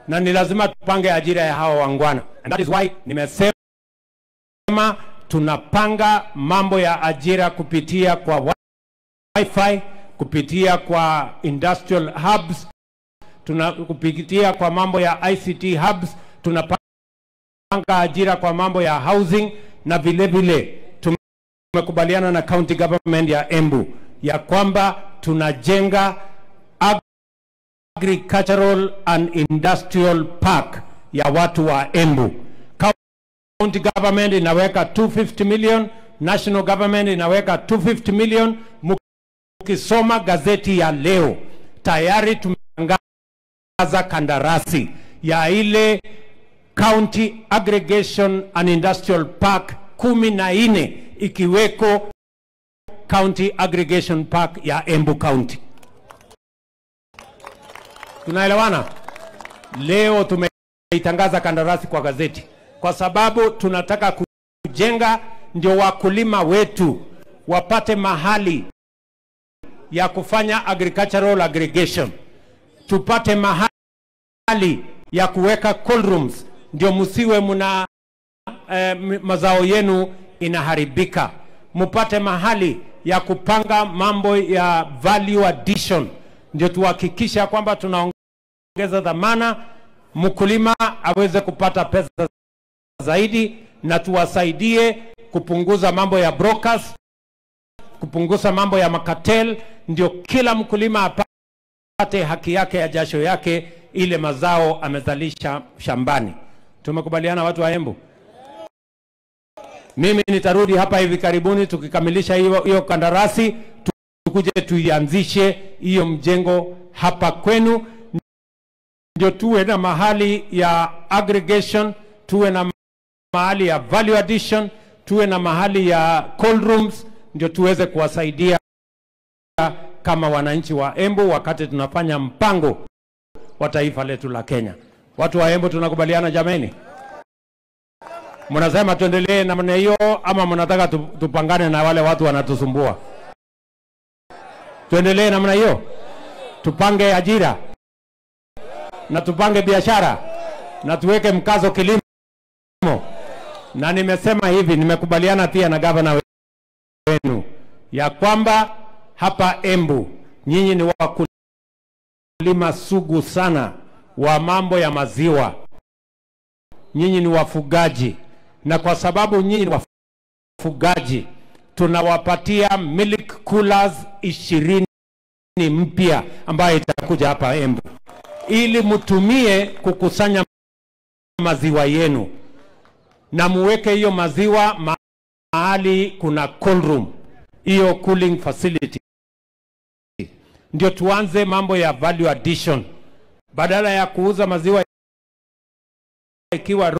na ni lazima tupange ajira ya hawa wangwana. And that is why nimesema tunapanga mambo ya ajira kupitia kwa wifi, kupitia kwa industrial hubs, kupitia kwa mambo ya ICT hubs, tunapanga ajira kwa mambo ya housing, na vile vile tumekubaliana na county government ya Embu ya kwamba tunajenga agricultural and industrial park ya watu wa Embu. County government inaweka 250 million, national government inaweka 250 million. Mukisoma gazeti ya leo, tayari tumetangaza kandarasi ya ile county aggregation and industrial park 14 ikiweko county aggregation park ya Embu County. Tunaelewana? Leo tumeitangaza kandarasi kwa gazeti kwa sababu tunataka kujenga, ndio wakulima wetu wapate mahali ya kufanya agricultural aggregation, tupate mahali ya kuweka cold rooms, ndio musiwe muna mazao yenu inaharibika, mupate mahali ya kupanga mambo ya value addition, ndio tuhakikisha kwamba tunaongeza dhamana, mkulima aweze kupata pesa zaidi, na tuwasaidie kupunguza mambo ya brokers, kupunguza mambo ya makatel, ndio kila mkulima apate haki yake ya jasho yake ile mazao amezalisha shambani. Tumekubaliana watu wa Embu? Mimi nitarudi hapa hivi karibuni tukikamilisha hiyo kandarasi, tukuje tuianzishe hiyo mjengo hapa kwenu, ndio tuwe na mahali ya aggregation, tuwe na mahali ya value addition, tuwe na mahali ya cold rooms, ndio tuweze kuwasaidia kama wananchi wa Embu wakati tunafanya mpango wa taifa letu la Kenya. Watu wa Embu tunakubaliana jameni? Mnasema tuendelee namna hiyo ama mnataka tupangane na wale watu wanatusumbua? Tuendelee namna hiyo? Tupange ajira na tupange biashara na tuweke mkazo kilimo. Na nimesema hivi, nimekubaliana pia na gavana wenu ya kwamba hapa Embu nyinyi ni wakulima sugu sana wa mambo ya maziwa, nyinyi ni wafugaji, na kwa sababu nyinyi ni wafugaji tunawapatia milk coolers 20 mpya ambayo itakuja hapa Embu ili mtumie kukusanya maziwa yenu, na muweke hiyo maziwa mahali kuna cold room, hiyo cooling facility. Ndio tuanze mambo ya value addition, badala ya kuuza maziwa ikiwa